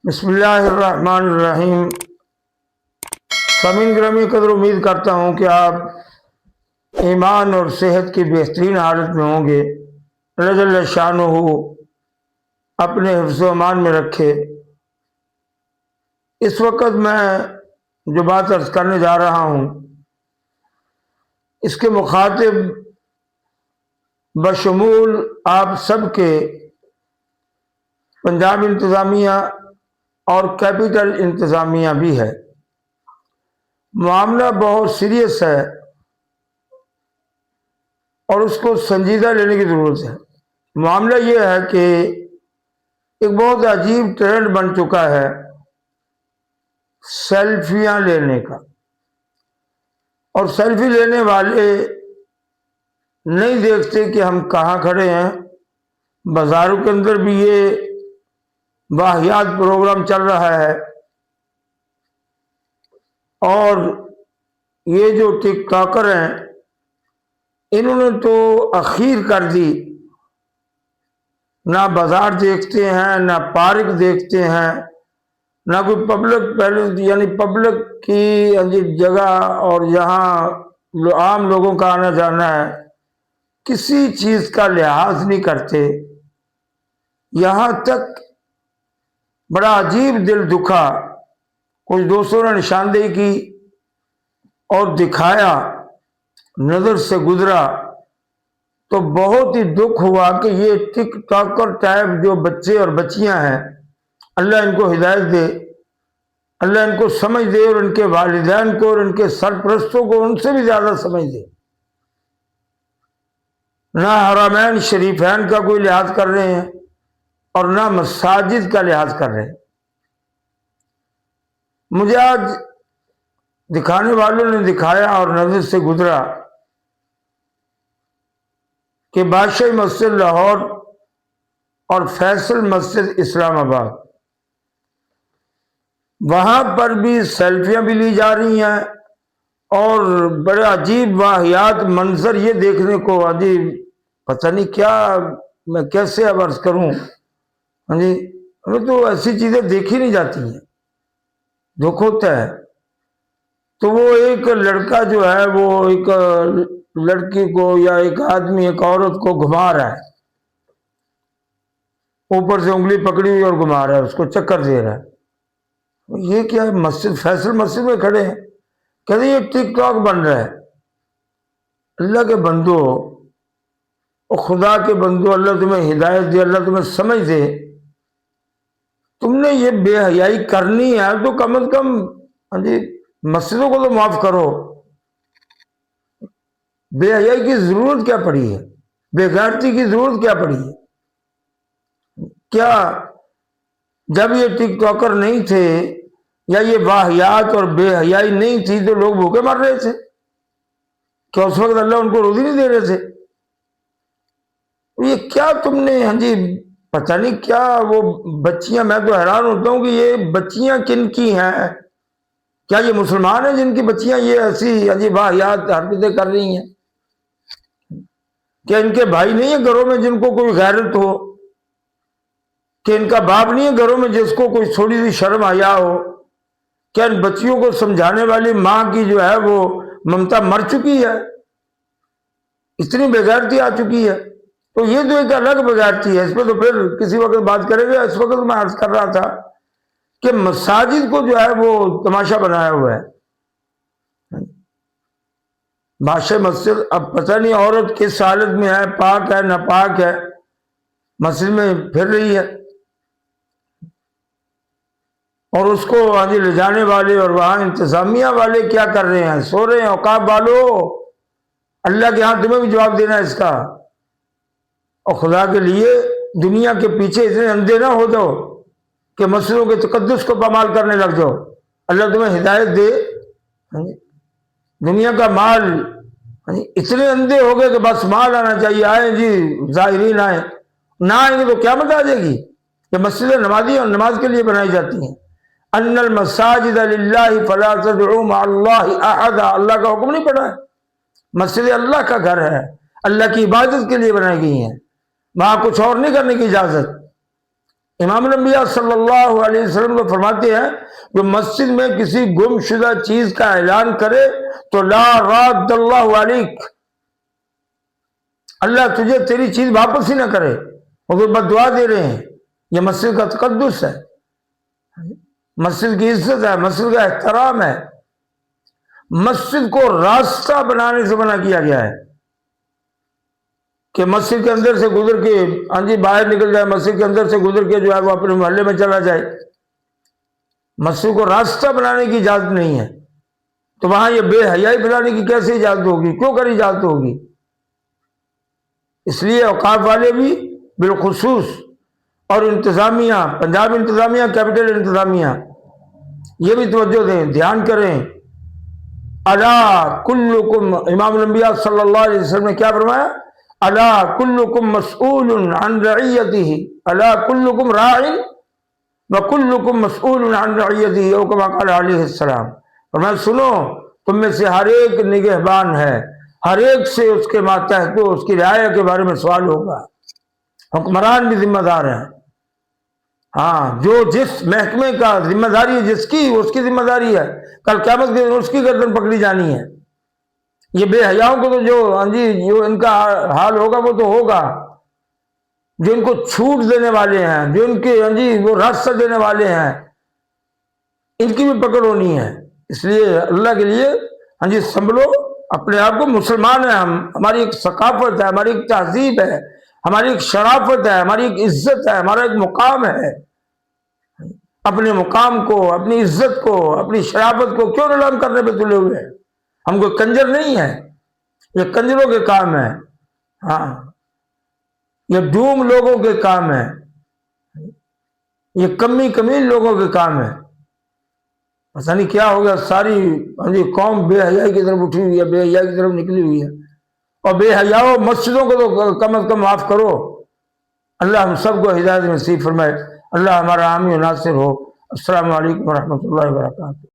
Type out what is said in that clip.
بسم اللہ الرحمن الرحیم۔ سامعین گرامی قدر امید کرتا ہوں کہ آپ ایمان اور صحت کی بہترین حالت میں ہوں گے۔ اللہ جل شانہ اپنے حفظ و امان میں رکھے۔ اس وقت میں جو بات عرض کرنے جا رہا ہوں اس کے مخاطب بشمول آپ سب کے پنجاب انتظامیہ اور کیپٹل انتظامیہ بھی ہے۔ معاملہ بہت سیریس ہے اور اس کو سنجیدہ لینے کی ضرورت ہے۔ معاملہ یہ ہے کہ ایک بہت عجیب ٹرینڈ بن چکا ہے سیلفیاں لینے کا، اور سیلفی لینے والے نہیں دیکھتے کہ ہم کہاں کھڑے ہیں۔ بازاروں کے اندر بھی یہ واہیات پروگرام چل رہا ہے، اور یہ جو ٹک ٹاکر ہیں انہوں نے تو اخیر کر دی، نہ بازار دیکھتے ہیں، نہ پارک دیکھتے ہیں، نہ کوئی پبلک یعنی پبلک کی جگہ اور جہاں عام لوگوں کا آنا جانا ہے کسی چیز کا لحاظ نہیں کرتے۔ یہاں تک بڑا عجیب دل دکھا، کچھ دوستوں نے نشاندہی کی اور دکھایا، نظر سے گزرا تو بہت ہی دکھ ہوا کہ یہ ٹک ٹاکر ٹائپ جو بچے اور بچیاں ہیں، اللہ ان کو ہدایت دے، اللہ ان کو سمجھ دے، اور ان کے والدین کو اور ان کے سرپرستوں کو ان سے بھی زیادہ سمجھ دے۔ نہ حرمین شریفین کا کوئی لحاظ کر رہے ہیں اور نہ مساجد کا لحاظ کر رہے ہیں۔ مجھے آج دکھانے والوں نے دکھایا اور نظر سے گزرا کہ بادشاہی مسجد لاہور اور فیصل مسجد اسلام آباد، وہاں پر بھی سیلفیاں بھی لی جا رہی ہیں، اور بڑے عجیب واہیات منظر یہ دیکھنے کو عجیب، پتہ نہیں کیا، میں کیسے اب عرض کروں، ہمیں تو ایسی چیزیں دیکھی نہیں جاتی ہیں، دکھ ہوتا ہے۔ تو وہ ایک لڑکا جو ہے وہ ایک لڑکی کو یا ایک آدمی ایک عورت کو گھما رہا ہے، اوپر سے انگلی پکڑی ہوئی اور گھما رہا ہے، اس کو چکر دے رہا ہے۔ یہ کیا ہے؟ مسجد فیصل مسجد میں کھڑے ہیں، کہتے ہیں یہ ٹک ٹاک بن رہا ہے۔ اللہ کے بندو اور خدا کے بندو، اللہ تمہیں ہدایت دے، اللہ تمہیں سمجھ دے، تم نے یہ بے حیائی کرنی ہے تو کم از کم مسجدوں کو تو معاف کرو۔ بے حیائی کی ضرورت کیا پڑی ہے؟ بے غیرتی کی ضرورت کیا پڑی ہے؟ کیا جب یہ ٹک ٹاکر نہیں تھے یا یہ واہیات اور بے حیائی نہیں تھی تو لوگ بھوکے مر رہے تھے؟ کیا اس وقت اللہ ان کو روزی نہیں دے رہے تھے؟ یہ کیا تم نے پتہ نہیں کیا وہ بچیاں، میں تو حیران ہوتا ہوں کہ یہ بچیاں کن کی ہیں؟ کیا یہ مسلمان ہیں جن کی بچیاں یہ ایسی واہیات حرکتیں کر رہی ہیں؟ کیا ان کے بھائی نہیں ہیں گھروں میں جن کو کوئی غیرت ہو؟ کہ ان کا باپ نہیں ہے گھروں میں جس کو کوئی تھوڑی سی شرم حیا ہو؟ کیا ان بچیوں کو سمجھانے والی ماں کی جو ہے وہ ممتا مر چکی ہے؟ اتنی بےغیرتی آ چکی ہے؟ تو یہ تو ایک الگ بغیرتی ہے، اس پہ تو پھر کسی وقت بات کریں گے۔ اس وقت میں عرض کر رہا تھا کہ مساجد کو جو ہے وہ تماشا بنایا ہوا ہے۔ بادشاہ مسجد، اب پتہ نہیں عورت کس حالت میں ہے، پاک ہے ناپاک ہے، مسجد میں پھر رہی ہے، اور اس کو لے جانے والے اور وہاں انتظامیہ والے کیا کر رہے ہیں؟ سو رہے ہیں۔ اوقاف والو، اللہ کے ہاں تمہیں بھی جواب دینا ہے اس کا، اور خدا کے لیے دنیا کے پیچھے اتنے اندھے نہ ہو جاؤ کہ مسجدوں کے تقدس کو پامال کرنے لگ جاؤ۔ اللہ تمہیں ہدایت دے۔ دنیا کا مال، اتنے اندھے ہو گئے کہ بس مال آنا چاہیے، آئیں ظاہرین آئیں، نہ آئیں گے تو قیامت آ جائے گی۔ کہ مسجدیں نمازی اور نماز کے لیے بنائی جاتی ہیں۔ ان المساجد للہ فلا تدعوا مع اللہ احدا، اللہ کا حکم نہیں پڑا ہے؟ مسجد اللہ کا گھر ہے، اللہ کی عبادت کے لیے بنائی گئی ہیں، وہاں کچھ اور نہیں کرنے کی اجازت۔ امام الانبیاء صلی اللہ علیہ وسلم کو فرماتے ہیں جو مسجد میں کسی گم شدہ چیز کا اعلان کرے تو لا راد اللہ علیک، اللہ تجھے تیری چیز واپس ہی نہ کرے. وہ بد دعا دے رہے ہیں. یہ مسجد کا تقدس ہے، مسجد کی عزت ہے، مسجد کا احترام ہے. مسجد کو راستہ بنانے سے منع کیا گیا ہے کہ مسجد کے اندر سے گزر کے ہاں جی باہر نکل جائے، مسجد کے اندر سے گزر کے جو ہے وہ اپنے محلے میں چلا جائے. مسجد کو راستہ بنانے کی اجازت نہیں ہے. تو وہاں یہ بے حیائی پھیلانے کی کیسے اجازت ہوگی؟ کیوں کر اجازت ہوگی؟ اس لیے اوقاف والے بھی بالخصوص اور انتظامیہ، پنجاب انتظامیہ، کیپٹل انتظامیہ، یہ بھی توجہ دیں، دھیان کریں. الا کلکم، امام الانبیاء صلی اللہ علیہ وسلم نے کیا فرمایا؟ الا کلکم مسئول عن رعیتہ، الا کلکم راع وکلکم مسئول عن رعیتہ، او کما قال علیہ السلام. فرمایا سنو، تم میں سے ہر ایک نگہبان ہے، ہر ایک سے اس کے ماتحت کو اس کی رعایا کے بارے میں سوال ہوگا. حکمران بھی ذمہ دار ہیں. ہاں، جو جس محکمے کا ذمہ داری ہے جس کی، اس کی ذمہ داری ہے. کل قیامت کے دن اس کی گردن پکڑی جانی ہے. یہ بے حیاؤں کو تو جو ان کا حال ہوگا وہ تو ہوگا. جو ان کو چھوٹ دینے والے ہیں، جو ان کے وہ راستہ دینے والے ہیں، ان کی بھی پکڑ ہونی ہے. اس لیے اللہ کے لیے سنبھلو اپنے آپ کو. مسلمان ہیں ہم، ہماری ایک ثقافت ہے، ہماری ایک تہذیب ہے، ہماری ایک شرافت ہے، ہماری ایک عزت ہے، ہمارا ایک مقام ہے. اپنے مقام کو، اپنی عزت کو، اپنی شرافت کو کیوں نیلام کرنے پہ تلے ہوئے ہیں؟ ہم کوئی کنجر نہیں ہے. یہ کنجروں کے کام ہے. ہاں، یہ ڈوم لوگوں کے کام ہے، یہ کمی کمیل لوگوں کے کام ہے. پتہ نہیں کیا ہو گیا، ساری قوم بے حیائی کی طرف اٹھی ہوئی ہے، بے حیائی کی طرف نکلی ہوئی ہے. اور بے حیاؤ مسجدوں کو تو کم از کم معاف کرو. اللہ ہم سب کو ہدایت نصیب فرمائے. اللہ ہمارا حامی و ناصر ہو. السلام علیکم ورحمۃ اللہ وبرکاتہ.